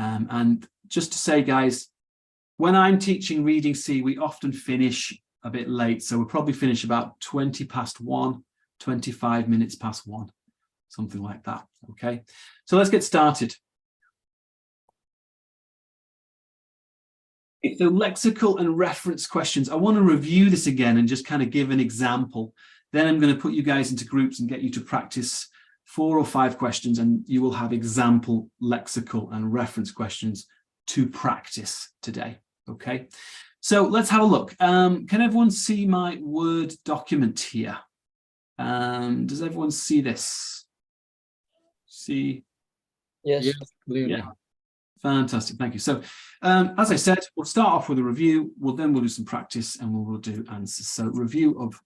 And just to say, guys, when I'm teaching Reading C, we often finish a bit late. So we'll probably finish about 20 past 1, 25 minutes past 1, something like that. Okay, so let's get started. So lexical and reference questions. I want to review this again and just kind of give an example. Then I'm going to put you guys into groups and get you to practice 4 or 5 questions, and you will have example lexical and reference questions to practice today. Okay, so let's have a look. Can everyone see my Word document here? Does everyone see this? See? Yes. Yeah. Yeah. Fantastic, thank you. So as I said, we'll start off with a review, we'll do some practice, and we'll do answers. So review of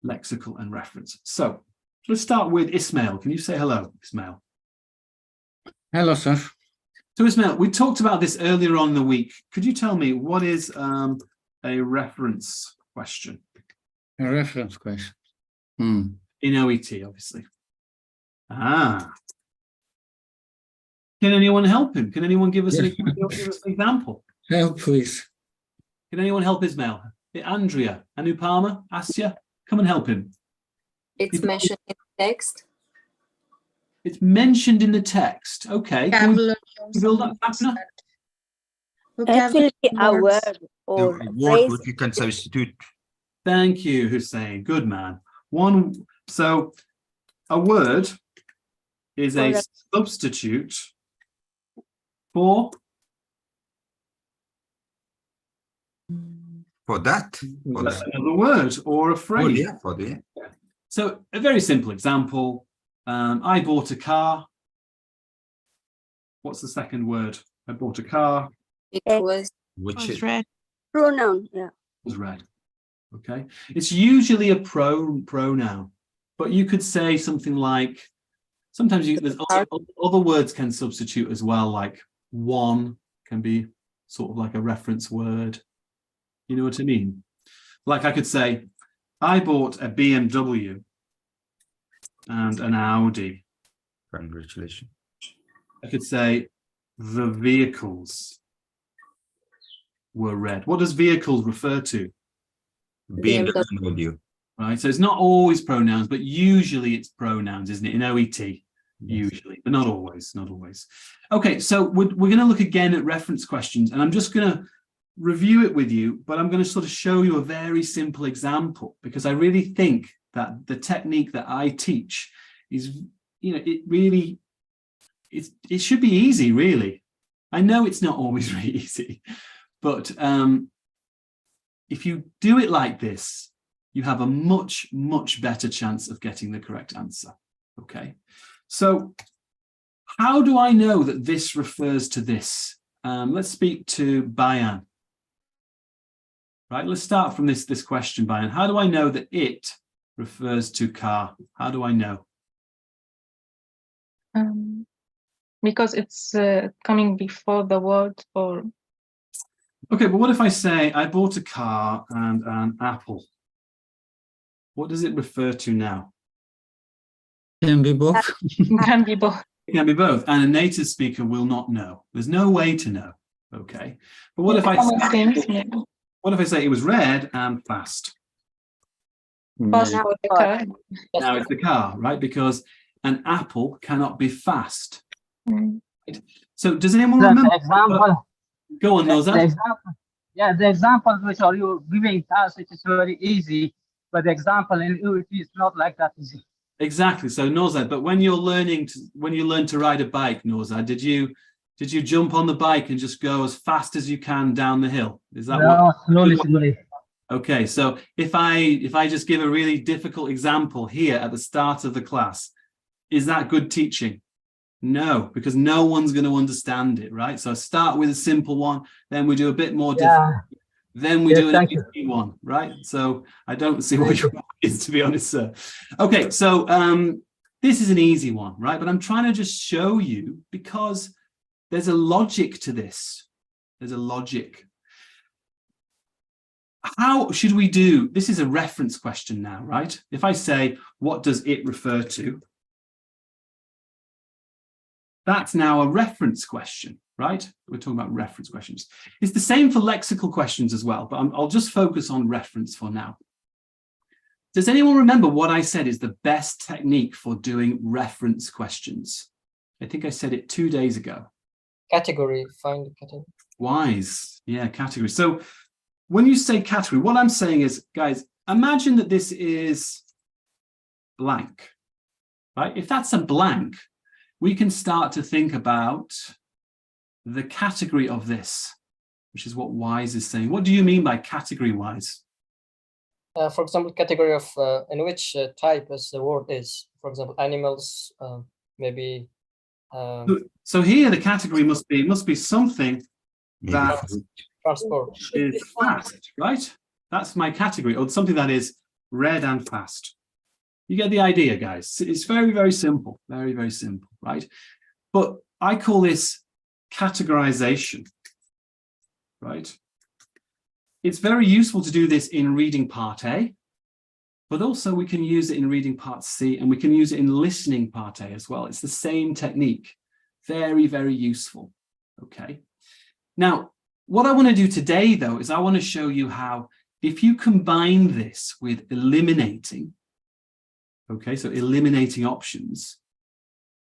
lexical and reference. So let's start with Ismail. Can you say hello, Ismail? Hello, sir. So Ismail, we talked about this earlier on in the week. Could you tell me what is a reference question? A reference question. In OET, obviously. Can anyone help him? Can anyone give us, an example? Help, please. Can anyone help Ismail? Andrea, Anupama, Asya, come and help him. It's mentioned in the text. It's mentioned in the text. Okay. Can we build that back now? It will be a word or a phrase. word which you can substitute. Thank you, Hussein. Good man. So a word is a substitute for that. Another word or a phrase. Oh, yeah, for the. So a very simple example. I bought a car. What's the second word? I bought a car. It was red. Pronoun, yeah. It was red. Okay. It's usually a pronoun, but you could say something like, sometimes there's other words can substitute as well, like one can be sort of like a reference word. You know what I mean? Like I could say, I bought a BMW and an Audi. Congratulations. I could say the vehicles were red. What does vehicles refer to? BMW. Right, so it's not always pronouns, but usually it's pronouns, isn't it? In OET, usually, but not always, not always. Okay, so we're going to look again at reference questions, and I'm just going to review it with you, but I'm going to sort of show you a very simple example, because I really think that the technique that I teach is, you know, it should be easy, really. I know it's not always really easy, but if you do it like this, you have a much, much better chance of getting the correct answer. Okay, so how do I know that this refers to this? Let's speak to Bayan. Right, let's start from this question, Bayan. How do I know that it refers to car? How do I know? Because it's coming before the word or. Okay, but what if I say I bought a car and an apple? What does it refer to now? Can be both. Can be both. It can be both, and a native speaker will not know. There's no way to know. Okay, but what if I say it was red and fast? Fast for the car. Now it's the car, right? Because an apple cannot be fast. Right? So does anyone remember? The example. Go on, Noza. The example which are you giving us, it is very easy, but the example in OET is not like that easy. Exactly. So Noza, but when you learn to ride a bike, Noza, did you jump on the bike and just go as fast as you can down the hill? Is that slowly. Okay, so if I just give a really difficult example here at the start of the class, is that good teaching? No, because no one's going to understand it, right? So I start with a simple one, then we do a bit more difficult, then we do an easy one, right? So I don't see what your point is, to be honest, sir. Okay, so this is an easy one, right? But I'm trying to just show you, because there's a logic to this. There's a logic. How should we do? This is a reference question now, right? If I say, what does it refer to? That's now a reference question. right? We're talking about reference questions. It's the same for lexical questions as well, but I'll just focus on reference for now. Does anyone remember what I said is the best technique for doing reference questions? I think I said it 2 days ago. Category, find the category. Wise, yeah, category. So when you say category, what I'm saying is, guys, imagine that this is blank, right? If that's a blank, we can start to think about the category of this, which is what Wise is saying. What do you mean by category, Wise? For example, category of in which type as the word is. For example, animals, maybe. So here the category must be something that transport is fast, right? That's my category, or something that is red and fast. You get the idea, guys. It's very, very simple, very, very simple, right? But I call this categorization, right? It's very useful to do this in reading part A, but also we can use it in reading part C, and we can use it in listening part A as well. It's the same technique. Very, very useful, okay? Now, what I want to do today, though, is I want to show you how, if you combine this with eliminating, okay, so eliminating options,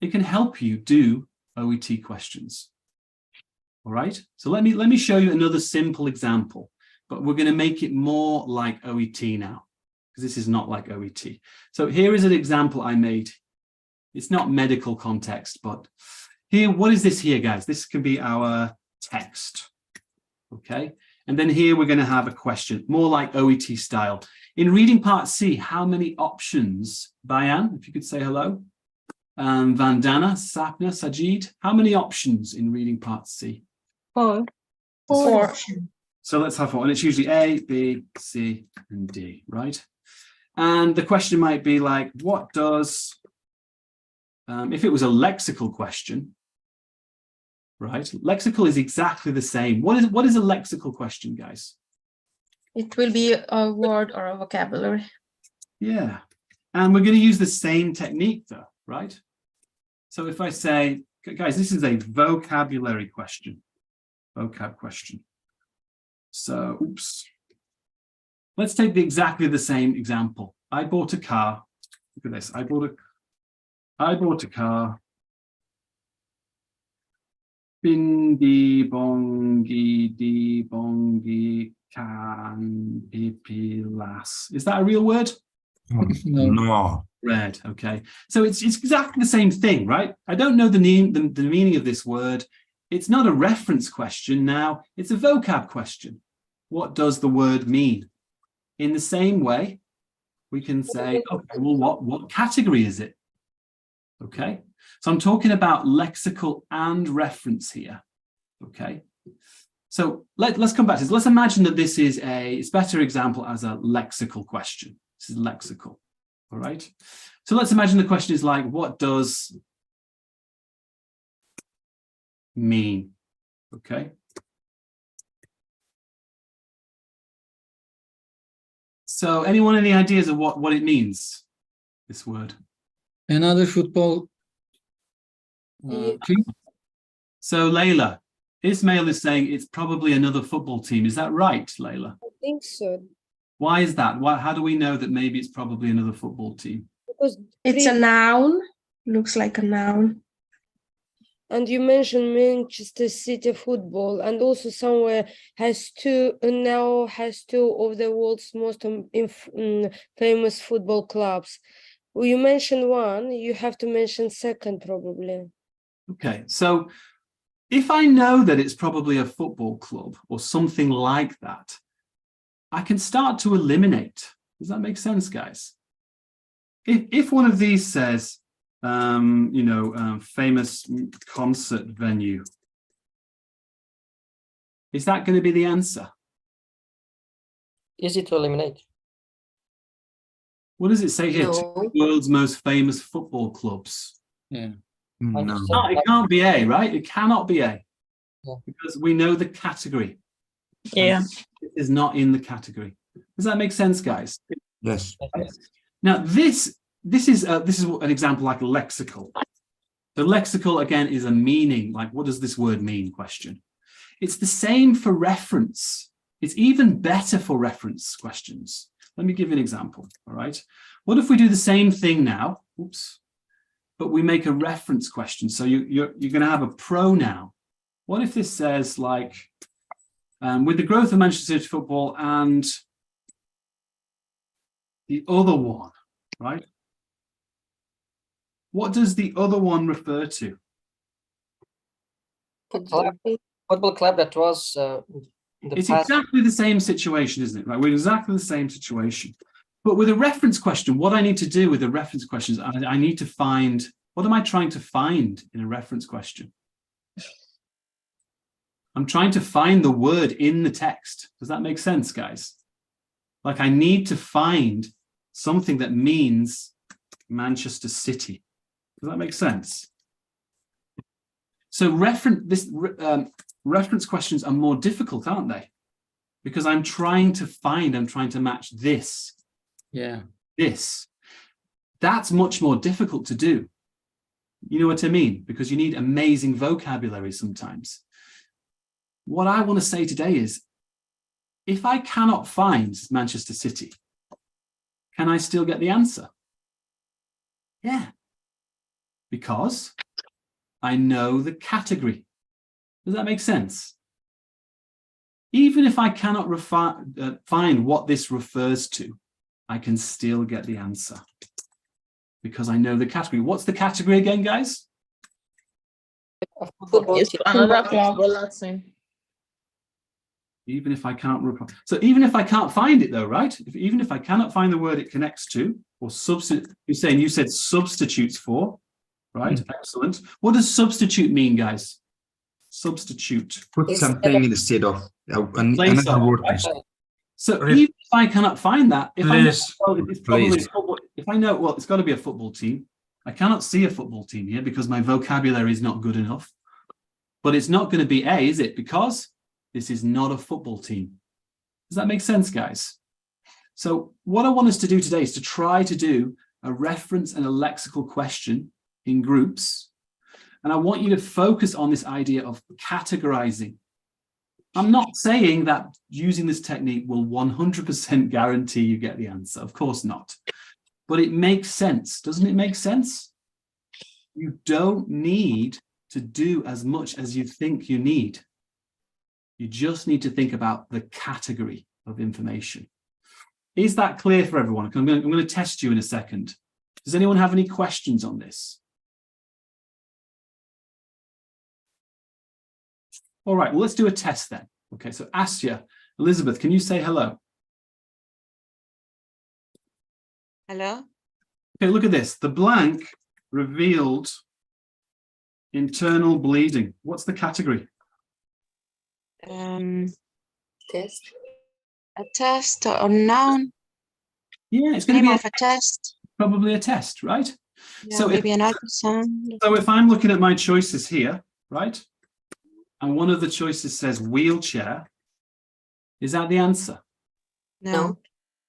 it can help you do OET questions. All right, so let me show you another simple example, but we're going to make it more like OET now, because this is not like OET. So here is an example I made. It's not medical context, but here, what is this here, guys? This can be our text, okay? And then here we're going to have a question, more like OET style. In reading part C, how many options, Bayan, if you could say hello, Vandana, Sapna, Sajid, how many options in reading part C? 4. So let's have 4, and it's usually A, B, C, and D, right? And the question might be like, what does, if it was a lexical question, right? Lexical is exactly the same. What is a lexical question, guys? It will be a word or a vocabulary. Yeah, and we're going to use the same technique though, right? So if I say, guys, this is a vocabulary question, vocab question. So, oops. Let's take exactly the same example. I bought a car. Look at this. I bought a car. Bindi bongi di bongi can pipilas. Is that a real word? No. Red. Okay. So it's exactly the same thing, right? I don't know the meaning of this word. It's not a reference question now. It's a vocab question. What does the word mean? In the same way, we can say, okay, well, what category is it? Okay. So I'm talking about lexical and reference here. Okay. So let's come back to this. Let's imagine that this is it's better example as a lexical question. This is lexical. All right. So let's imagine the question is like, what does mean? Okay. So anyone any ideas of what it means, this word? Another football team? So Layla, Ismail is saying it's probably another football team. Is that right, Layla? I think so. Why is that? How do we know that maybe it's probably another football team? Because It's a noun. Looks like a noun. and you mentioned Manchester City football, and also somewhere has two of the world's most famous football clubs. Well, you mentioned one, you have to mention second probably. Okay, so if I know that it's probably a football club or something like that, I can start to eliminate. Does that make sense, guys? If one of these says, famous concert venue, is that going to be the answer? easy to eliminate. What does it say here? No. Two world's most famous football clubs. Yeah. No. No, it can't be A, right? It cannot be A. Yeah. Because we know the category. Yeah. It is not in the category. Does that make sense, guys? Yes. Now, this is an example like lexical. The lexical, again, is a meaning, like what does this word mean question. It's the same for reference. It's even better for reference questions. Let me give you an example, all right? What if we do the same thing now, oops, but we make a reference question? So you're going to have a pronoun. What if this says like, with the growth of Manchester City football and the other one, right? What does the other one refer to? Football club that was in the It's past. exactly the same situation, isn't it? Right? We're exactly the same situation. But with a reference question, what I need to do with the reference questions, I need to find, what am I trying to find in a reference question? I'm trying to find the word in the text. Does that make sense, guys? Like I need to find something that means Manchester City. Does that make sense? So reference questions are more difficult, aren't they? Because I'm trying to match this. Yeah. This. That's much more difficult to do. You know what I mean? Because you need amazing vocabulary sometimes. What I want to say today is, if I cannot find Manchester City, can I still get the answer? Yeah. Because I know the category. Does that make sense? Even if I cannot find what this refers to, I can still get the answer because I know the category. What's the category again, guys? It's another footballer team. Even if I can't, so even if I can't find it though, right? Even if I cannot find the word it connects to, or substitute, you said substitutes for, right? Excellent. What does substitute mean, guys? Substitute. Put something instead of Place another word. right? So even if I cannot find that, if I know, well, it's probably football, if I know, well, it's got to be a football team. I cannot see a football team here because my vocabulary is not good enough. But it's not going to be A, is it? Because this is not a football team. Does that make sense, guys? So what I want us to do today is to try to do a reference and a lexical question in groups. And I want you to focus on this idea of categorizing. I'm not saying that using this technique will 100% guarantee you get the answer. Of course not. But it makes sense. Doesn't it make sense? You don't need to do as much as you think you need. You just need to think about the category of information. Is that clear for everyone? I'm going to test you in a second. Does anyone have any questions on this? All right, well, let's do a test then. Okay, so Asya, Elizabeth, can you say hello? Hello? Okay, look at this. The blank revealed internal bleeding. What's the category? Test. A test or noun? Yeah, it's going to be Name of a test. probably a test, right? Yeah, So maybe an ultrasound. So if I'm looking at my choices here, right? And one of the choices says wheelchair, is that the answer? No.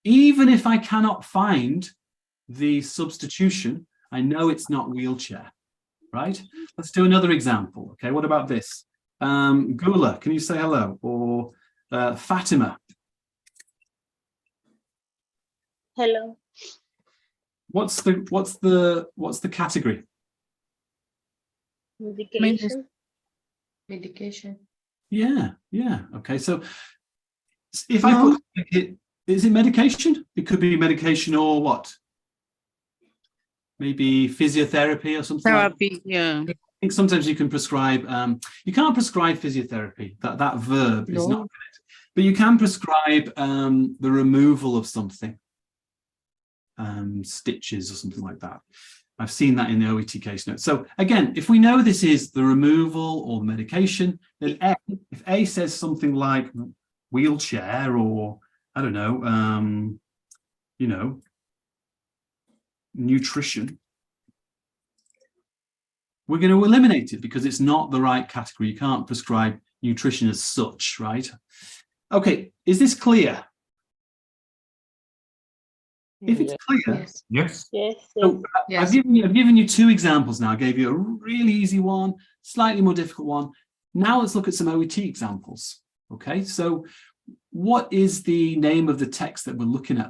Even if I cannot find the substitution, I know it's not wheelchair, right? Let's do another example. Okay, what about this? Gula, can you say hello? Or Fatima? Hello. What's the category? Medication. Medication. Yeah. Okay, so if I put it, is it medication? It could be medication or what? Maybe physiotherapy or something. Therapy, yeah. I think sometimes you can prescribe, you can't prescribe physiotherapy, that verb is not correct, but you can prescribe the removal of something, stitches or something like that. I've seen that in the OET case notes. So again, if we know this is the removal or medication, then if A says something like wheelchair or, I don't know, nutrition, we're going to eliminate it because it's not the right category. You can't prescribe nutrition as such, right? Okay, is this clear? If it's clear, Yes. so I've given you two examples now. I gave you a really easy one, slightly more difficult one. Now let's look at some OET examples. Okay, so what is the name of the text that we're looking at